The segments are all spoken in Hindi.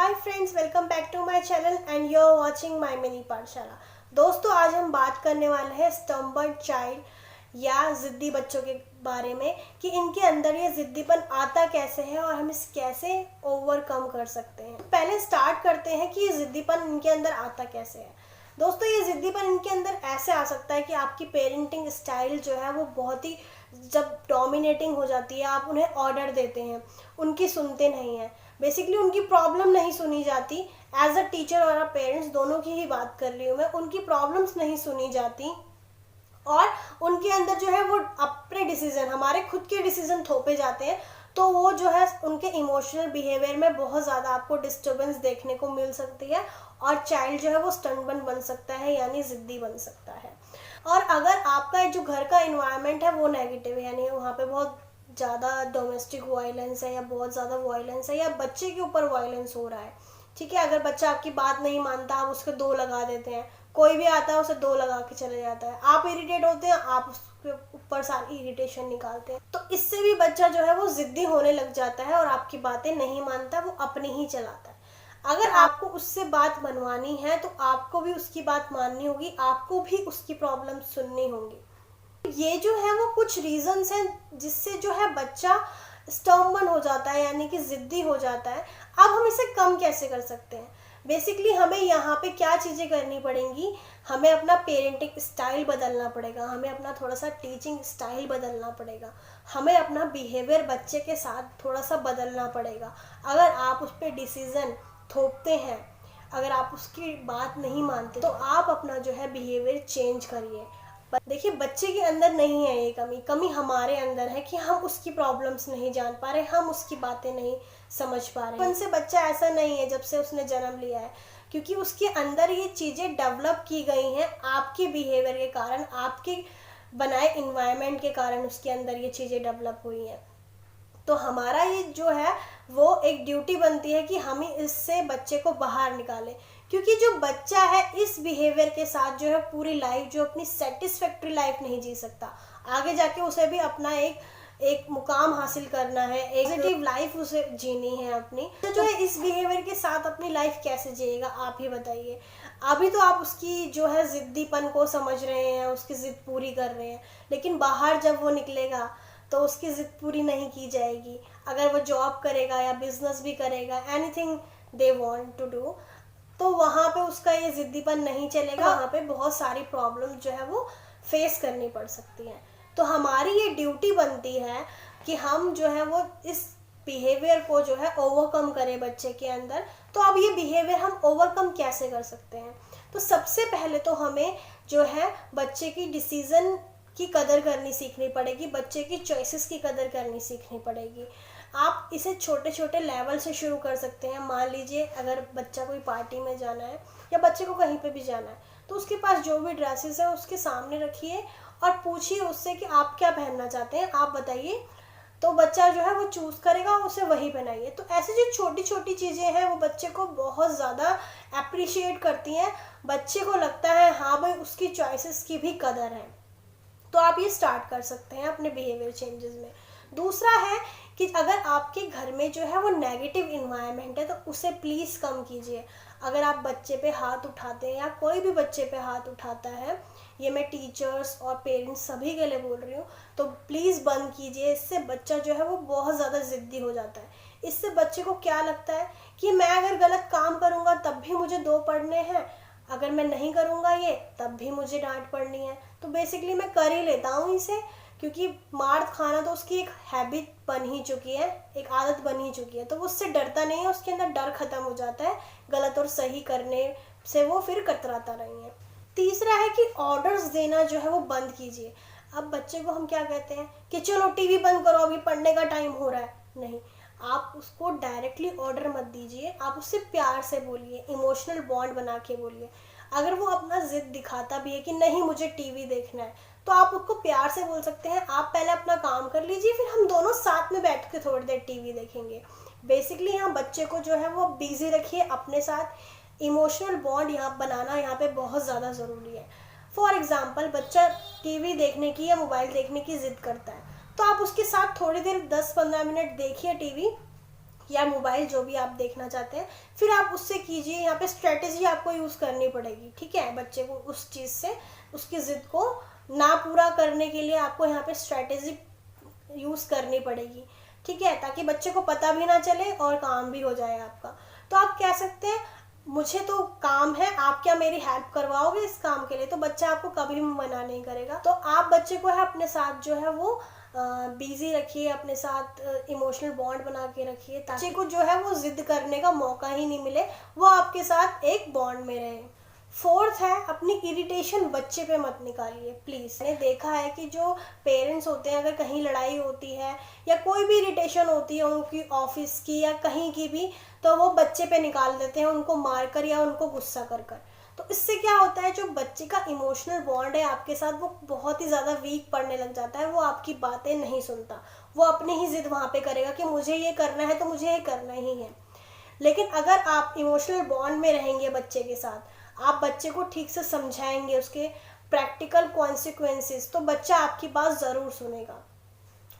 Hi friends, welcome back to my channel and you are watching my mini Pathshala. दोस्तों, आज हम बात करने वाले हैं स्टम्बर्ड चाइल्ड या ज़िद्दी बच्चों के बारे में कि इनके अंदर ये ज़िद्दीपन आता कैसे है और हम इसे कैसे ओवरकम कर सकते हैं। पहले स्टार्ट करते हैं कि ये ज़िद्दीपन इनके अंदर आता कैसे है। दोस्तों, ये ज़िद्दीपन इनके अंदर ऐसे आ सकता है कि आपकी पेरेंटिंग स्टाइल जो है वो बहुत ही जब डोमिनेटिंग हो जाती है, आप उन्हें ऑर्डर देते हैं, उनकी सुनते नहीं हैं। बेसिकली उनकी प्रॉब्लम नहीं सुनी जाती। एज अ टीचर और अ पेरेंट्स दोनों की ही बात कर रही हूँ मैं। उनकी प्रॉब्लम्स नहीं सुनी जाती और उनके अंदर जो है वो अपने डिसीजन, हमारे खुद के डिसीजन थोपे जाते हैं। तो वो जो है उनके इमोशनल बिहेवियर में बहुत ज़्यादा आपको डिस्टर्बेंस देखने को मिल सकती है और चाइल्ड जो है वो स्टनबर्न बन सकता है, यानी ज़िद्दी बन सकता है। और अगर आपका जो घर का इन्वायरमेंट है वो नेगेटिव है, यानी वहाँ पे बहुत ज़्यादा डोमेस्टिक वायलेंस है या बहुत ज़्यादा वायलेंस है या बच्चे के ऊपर वायलेंस हो रहा है, ठीक है। अगर बच्चा आपकी बात नहीं मानता, आप उसके दो लगा देते हैं, कोई भी आता है उसे दो लगा के चले जाता है, आप इरिटेट होते हैं, आप उसके ऊपर सारी इरिटेशन निकालते हैं, तो इससे भी बच्चा जो है वो ज़िद्दी होने लग जाता है और आपकी बातें नहीं मानता, वो अपनी ही चलाता है। अगर आपको उससे बात मनवानी है तो आपको भी उसकी बात माननी होगी, आपको भी उसकी प्रॉब्लम सुननी होगी। ये जो है वो कुछ रीजंस हैं जिससे जो है बच्चा स्टर्बन हो जाता है, यानी कि ज़िद्दी हो जाता है। अब हम इसे कम कैसे कर सकते हैं? बेसिकली हमें यहाँ पे क्या चीज़ें करनी पड़ेंगी, हमें अपना पेरेंटिंग स्टाइल बदलना पड़ेगा, हमें अपना थोड़ा सा टीचिंग स्टाइल बदलना पड़ेगा, हमें अपना बिहेवियर बच्चे के साथ थोड़ा सा बदलना पड़ेगा। अगर आप उस पर डिसीज़न थोपते हैं, अगर आप उसकी बात नहीं मानते, तो आप अपना जो है बिहेवियर चेंज करिए। देखिए, बच्चे के अंदर नहीं है ये कमी हमारे अंदर है कि हम उसकी प्रॉब्लम्स नहीं जान पा रहे, हम उसकी बातें नहीं समझ पा रहे। उनसे बच्चा ऐसा नहीं है जब से उसने जन्म लिया है, क्योंकि उसके अंदर ये चीज़ें डेवलप की गई हैं आपके बिहेवियर के कारण, आपके बनाए इन्वायरमेंट के कारण उसके अंदर ये चीज़ें डेवलप हुई हैं। तो हमारा ये जो है वो एक ड्यूटी बनती है कि हम इससे बच्चे को बाहर निकालें, क्योंकि जो बच्चा है इस बिहेवियर के साथ जो है पूरी लाइफ, जो अपनी सेटिस्फैक्ट्री लाइफ नहीं जी सकता। आगे जाके उसे भी अपना एक मुकाम हासिल करना है, एक पॉजिटिव लाइफ उसे जीनी है अपनी। तो जो है इस बिहेवियर के साथ अपनी लाइफ कैसे जिएगा, आप ही बताइए। अभी तो आप उसकी जो है ज़िद्दीपन को समझ रहे हैं, उसकी ज़िद पूरी कर रहे हैं, लेकिन बाहर जब वो निकलेगा तो उसकी ज़िद पूरी नहीं की जाएगी। अगर वो जॉब करेगा या बिजनेस भी करेगा, anything they want to do, तो वहाँ पे उसका ये ज़िद्दीपन नहीं चलेगा। वहाँ पे बहुत सारी प्रॉब्लम जो है वो फेस करनी पड़ सकती हैं। तो हमारी ये ड्यूटी बनती है कि हम जो है वो इस बिहेवियर को जो है ओवरकम करें बच्चे के अंदर। तो अब ये बिहेवियर हम ओवरकम कैसे कर सकते हैं? तो सबसे पहले तो हमें जो है बच्चे की डिसीज़न की कदर करनी सीखनी पड़ेगी, बच्चे की चॉइसेस की कदर करनी सीखनी पड़ेगी। आप इसे छोटे छोटे लेवल से शुरू कर सकते हैं। मान लीजिए अगर बच्चा कोई पार्टी में जाना है या बच्चे को कहीं पे भी जाना है, तो उसके पास जो भी ड्रेसेस है उसके सामने रखिए और पूछिए उससे कि आप क्या पहनना चाहते हैं, आप बताइए। तो बच्चा जो है वो चूज़ करेगा, उसे वही पहनाइए। तो ऐसी जो छोटी छोटी चीज़ें हैं वो बच्चे को बहुत ज़्यादा अप्रिशिएट करती हैं। बच्चे को लगता है हाँ भाई, उसकी चॉइसेस की भी कदर है। तो आप ये स्टार्ट कर सकते हैं अपने बिहेवियर चेंजेस में। दूसरा है कि अगर आपके घर में जो है वो नेगेटिव इन्वायरमेंट है तो उसे प्लीज़ कम कीजिए। अगर आप बच्चे पे हाथ उठाते हैं या कोई भी बच्चे पे हाथ उठाता है, ये मैं टीचर्स और पेरेंट्स सभी के लिए बोल रही हूँ, तो प्लीज़ बंद कीजिए। इससे बच्चा जो है वो बहुत ज़्यादा ज़िद्दी हो जाता है। इससे बच्चे को क्या लगता है कि मैं अगर गलत काम करूँगा तब भी मुझे दो पढ़ने हैं, अगर मैं नहीं करूँगा ये तब भी मुझे डांट पड़नी है। तो बेसिकली मैं कर ही लेता हूँ इसे, क्योंकि मार खाना तो उसकी एक हैबिट बन ही चुकी है, एक आदत बन ही चुकी है। तो वो उससे डरता नहीं है, उसके अंदर डर खत्म हो जाता है गलत और सही करने से, वो फिर कतराता नहीं है। तीसरा है कि ऑर्डर्स देना जो है वो बंद कीजिए। अब बच्चे को हम क्या कहते हैं कि चलो टीवी बंद करो, अभी पढ़ने का टाइम हो रहा है। नहीं, आप उसको डायरेक्टली ऑर्डर मत दीजिए, आप उससे प्यार से बोलिए, इमोशनल बॉन्ड बना के बोलिए। अगर वो अपना जिद दिखाता भी है कि नहीं मुझे टीवी देखना है, तो आप उसको प्यार से बोल सकते हैं आप पहले अपना काम कर लीजिए, फिर हम दोनों साथ में बैठ के थोड़ी देर टीवी देखेंगे। बेसिकली यहाँ बच्चे को जो है वो बिजी रखिए अपने साथ। इमोशनल बॉन्ड यहाँ बनाना यहाँ पे बहुत ज़्यादा ज़रूरी है। फॉर एग्जाम्पल, बच्चा टीवी देखने की या मोबाइल देखने की ज़िद करता है, तो आप उसके साथ थोड़ी देर 10-15 मिनट देखिए टीवी, या मोबाइल, जो भी आप देखना चाहते हैं, फिर आप उससे कीजिए। यहाँ पे स्ट्रेटेजी आपको यूज़ करनी पड़ेगी, ठीक है। बच्चे को उस चीज़ से, उसकी ज़िद को ना पूरा करने के लिए आपको यहाँ पे स्ट्रेटेजी यूज़ करनी पड़ेगी, ठीक है, ताकि बच्चे को पता भी ना चले और काम भी हो जाए आपका। तो आप कह सकते हैं मुझे तो काम है, आप क्या मेरी हेल्प करवाओगे इस काम के लिए, तो बच्चा आपको कभी भी मना नहीं करेगा। तो आप बच्चे को है अपने साथ जो है वो बिजी रखिए, अपने साथ इमोशनल बॉन्ड बना के रखिए, ताकि बच्चे को जो है वो जिद करने का मौका ही नहीं मिले, वो आपके साथ एक बॉन्ड में रहे। फोर्थ है, अपनी इरिटेशन बच्चे पे मत निकालिए प्लीज़। मैंने देखा है कि जो पेरेंट्स होते हैं, अगर कहीं लड़ाई होती है या कोई भी इरिटेशन होती है उनकी ऑफिस की या कहीं की भी, तो वो बच्चे पे निकाल देते हैं, उनको मारकर या उनको गुस्सा कर कर। तो इससे क्या होता है, जो बच्चे का इमोशनल बॉन्ड है आपके साथ, वो बहुत ही ज़्यादा वीक पड़ने लग जाता है। वो आपकी बातें नहीं सुनता, वो अपनी ही जिद वहाँ पे करेगा कि मुझे ये करना है तो मुझे ये करना ही है। लेकिन अगर आप इमोशनल बॉन्ड में रहेंगे बच्चे के साथ, आप बच्चे को ठीक से समझाएंगे उसके प्रैक्टिकल कॉन्सिक्वेंसेस, तो बच्चा आपकी बात ज़रूर सुनेगा।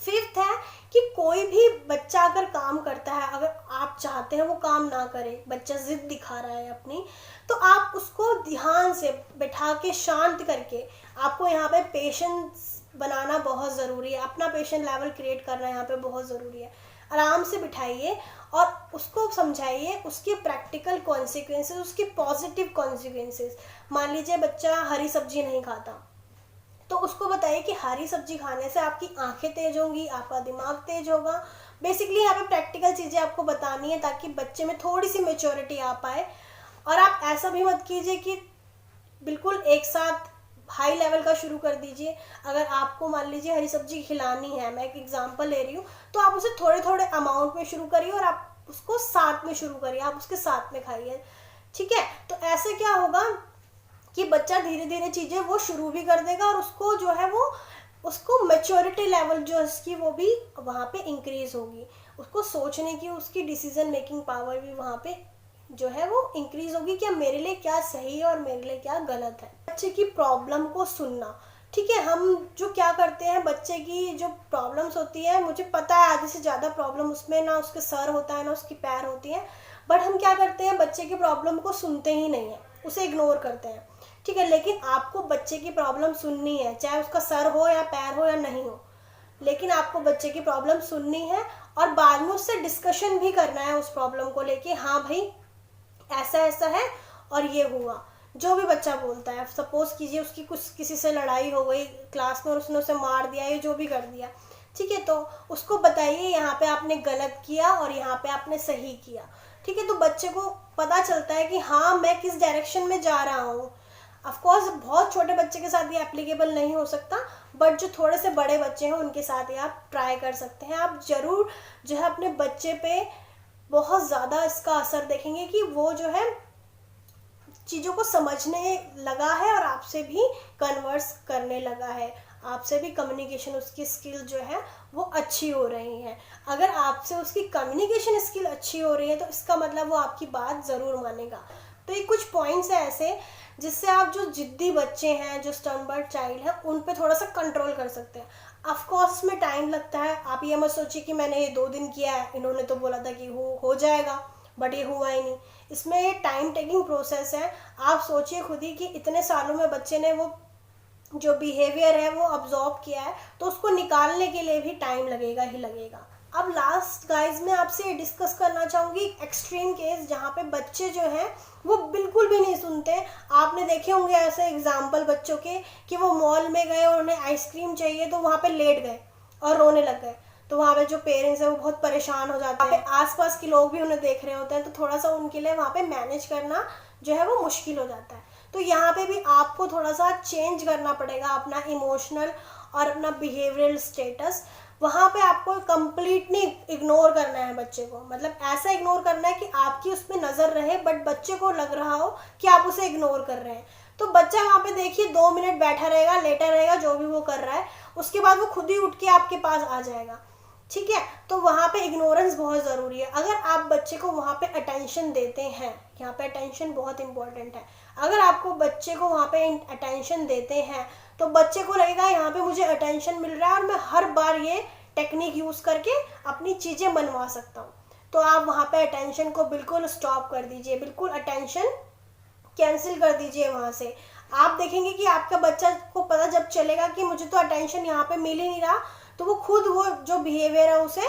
फिफ्थ है कि कोई भी बच्चा अगर काम करता है, अगर आप चाहते हैं वो काम ना करे, बच्चा जिद दिखा रहा है अपनी, तो आप उसको ध्यान से बैठा के शांत करके, आपको यहाँ पे पेशेंस बनाना बहुत ज़रूरी है, अपना पेशेंट लेवल क्रिएट करना यहाँ पे बहुत ज़रूरी है। आराम से बिठाइए और उसको समझाइए उसके प्रैक्टिकल कॉन्सिक्वेंसेस, उसके पॉजिटिव कॉन्सिक्वेंसेस। मान लीजिए बच्चा हरी सब्जी नहीं खाता, तो उसको बताइए कि हरी सब्जी खाने से आपकी आंखें तेज होंगी, आपका दिमाग तेज होगा। बेसिकली यहाँ पे प्रैक्टिकल चीज़ें आपको बतानी है ताकि बच्चे में थोड़ी सी मेच्योरिटी आ पाए। और आप ऐसा भी मत कीजिए कि बिल्कुल एक साथ हाई लेवल का शुरू कर दीजिए। अगर आपको मान लीजिए हरी सब्जी खिलानी है, मैं एक एग्जांपल ले रही हूँ, तो आप उसे थोड़े थोड़े अमाउंट में शुरू करिए और आप उसको साथ में शुरू करिए, आप उसके साथ में खाइए, ठीक है। तो ऐसे क्या होगा कि बच्चा धीरे धीरे चीज़ें वो शुरू भी कर देगा और उसको जो है वो, उसको मैच्योरिटी लेवल जो इसकी वो भी वहाँ पे इंक्रीज होगी, उसको सोचने की, उसकी डिसीजन मेकिंग पावर भी वहाँ पे जो है वो इंक्रीज होगी कि मेरे लिए क्या सही है और मेरे लिए क्या गलत है। बच्चे की प्रॉब्लम को सुनना, ठीक है। हम जो क्या करते हैं, बच्चे की जो प्रॉब्लम्स होती है, मुझे पता है आधे से ज़्यादा प्रॉब्लम उसमें ना उसके सर होता है ना उसकी पैर होती है, बट हम क्या करते हैं, बच्चे की प्रॉब्लम को सुनते ही नहीं है, उसे इग्नोर करते हैं, ठीक है। लेकिन आपको बच्चे की प्रॉब्लम सुननी है, चाहे उसका सर हो या पैर हो या नहीं हो, लेकिन आपको बच्चे की प्रॉब्लम सुननी है और बाद में उससे डिस्कशन भी करना है उस प्रॉब्लम को लेके। हाँ भाई ऐसा ऐसा है और ये हुआ, जो भी बच्चा बोलता है, सपोज कीजिए उसकी कुछ किसी से लड़ाई हो गई क्लास में और उसने उसे मार दिया या जो भी कर दिया, ठीक है, तो उसको बताइए यहाँ पे आपने गलत किया और यहाँ पे आपने सही किया, ठीक है। तो बच्चे को पता चलता है कि हाँ मैं किस डायरेक्शन में जा रहा हूँ। ऑफकोर्स बहुत छोटे बच्चे के साथ ये एप्लीकेबल नहीं हो सकता, बट जो थोड़े से बड़े बच्चे हैं उनके साथ ये आप ट्राई कर सकते हैं। आप ज़रूर जो है अपने बच्चे पे बहुत ज़्यादा इसका असर देखेंगे कि वो जो है चीज़ों को समझने लगा है और आपसे भी कन्वर्स करने लगा है, आपसे भी कम्युनिकेशन उसकी स्किल जो है वो अच्छी हो रही है। अगर आपसे उसकी कम्युनिकेशन स्किल अच्छी हो रही है तो इसका मतलब वो आपकी बात ज़रूर मानेगा। तो ये कुछ पॉइंट्स हैं ऐसे जिससे आप जो जिद्दी बच्चे हैं, जो स्टर्न चाइल्ड हैं, उन पे थोड़ा सा कंट्रोल कर सकते हैं। ऑफकोर्स इसमें टाइम लगता है, आप ये मत सोचिए कि मैंने ये 2 दिन किया है, इन्होंने तो बोला था कि हो जाएगा, बट ये हुआ ही नहीं। इसमें ये टाइम टेकिंग प्रोसेस है। आप सोचिए खुद ही कि इतने सालों में बच्चे ने वो जो बिहेवियर है वो अब्जॉर्ब किया है, तो उसको निकालने के लिए भी टाइम लगेगा ही लगेगा। अब लास्ट गाइज मैं आपसे डिस्कस करना चाहूँगी एक्सट्रीम केस जहाँ पे बच्चे जो हैं वो बिल्कुल भी नहीं सुनते। आपने देखे होंगे ऐसे एग्जाम्पल बच्चों के कि वो मॉल में गए और उन्हें आइसक्रीम चाहिए तो वहाँ पे लेट गए और रोने लग गए, तो वहाँ पे जो पेरेंट्स हैं वो बहुत परेशान हो जाते हैं, आसपास के लोग भी उन्हें देख रहे होते हैं, तो थोड़ा सा उनके लिए वहाँ पे मैनेज करना जो है वो मुश्किल हो जाता है। तो यहाँ पे भी आपको थोड़ा सा चेंज करना पड़ेगा अपना इमोशनल और अपना बिहेवियरल स्टेटस। वहाँ पे आपको कंप्लीटली इग्नोर करना है बच्चे को, मतलब ऐसा इग्नोर करना है कि आपकी उसमें नज़र रहे बट बच्चे को लग रहा हो कि आप उसे इग्नोर कर रहे हैं। तो बच्चा वहाँ पे देखिए 2 मिनट बैठा रहेगा, लेटा रहेगा, जो भी वो कर रहा है, उसके बाद वो खुद ही उठ के आपके पास आ जाएगा, ठीक है। तो वहाँ पे इग्नोरेंस बहुत ज़रूरी है। अगर आप बच्चे को वहाँ पे अटेंशन देते हैं, यहाँ पे अटेंशन बहुत इंपॉर्टेंट है, अगर आपको बच्चे को वहाँ पे अटेंशन देते हैं तो बच्चे को लगेगा यहाँ पे मुझे अटेंशन मिल रहा है और मैं हर बार ये टेक्निक यूज़ करके अपनी चीज़ें मनवा सकता हूँ। तो आप वहाँ पे अटेंशन को बिल्कुल स्टॉप कर दीजिए, बिल्कुल अटेंशन कैंसिल कर दीजिए वहाँ से। आप देखेंगे कि आपका बच्चा को पता जब चलेगा कि मुझे तो अटेंशन यहाँ पे मिल ही नहीं रहा, तो वो खुद वो जो बिहेवियर है उसे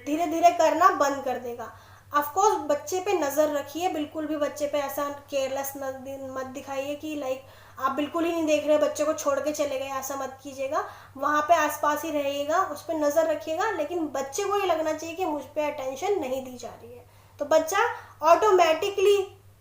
धीरे धीरे करना बंद कर देगा। ऑफकोर्स बच्चे पे नज़र रखिए, बिल्कुल भी बच्चे पे ऐसा केयरलेस मत दिखाइए कि लाइक आप बिल्कुल ही नहीं देख रहे, बच्चे को छोड़ के चले गए, ऐसा मत कीजिएगा। वहाँ पे आसपास ही रहिएगा, उस पर नज़र रखिएगा, लेकिन बच्चे को ये लगना चाहिए कि मुझ पर अटेंशन नहीं दी जा रही है। तो बच्चा ऑटोमेटिकली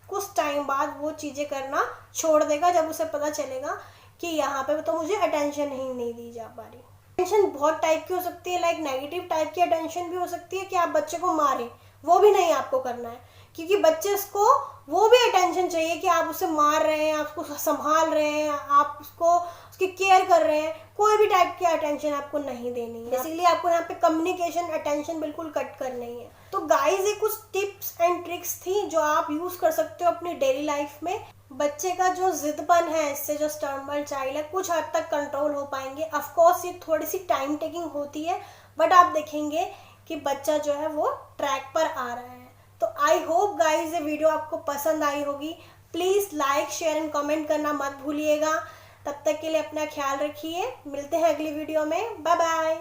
कुछ टाइम बाद वो चीज़ें करना छोड़ देगा, जब उसे पता चलेगा कि यहाँ पे तो मुझे अटेंशन ही नहीं दी जा पा रही। अटेंशन बहुत टाइप की हो सकती है, लाइक नेगेटिव टाइप की अटेंशन भी हो सकती है कि आप बच्चे को मारें, वो भी नहीं आपको करना है, क्योंकि बच्चे उसको वो भी अटेंशन चाहिए कि आप उसे मार रहे हैं, आप उसको संभाल रहे हैं, आप उसको उसकी केयर कर रहे हैं। कोई भी टाइप की अटेंशन आपको नहीं देनी है, इसीलिए आपको यहाँ पे कम्युनिकेशन अटेंशन बिल्कुल कट करनी है। तो गाइस ये कुछ टिप्स एंड ट्रिक्स थी जो आप यूज कर सकते हो अपनी डेली लाइफ में। बच्चे का जो जिदपन है, इससे जो स्टर्नबर्ड चाइल्ड है, कुछ हद तक कंट्रोल हो पाएंगे। ऑफकोर्स ये थोड़ी सी टाइम टेकिंग होती है, बट आप देखेंगे कि बच्चा जो है वो ट्रैक पर आ रहा है। तो आई होप गाइज ये वीडियो आपको पसंद आई होगी। Please like share and comment करना मत भूलिएगा। तब तक के लिए अपना ख्याल रखिए, मिलते हैं अगली वीडियो में। Bye bye.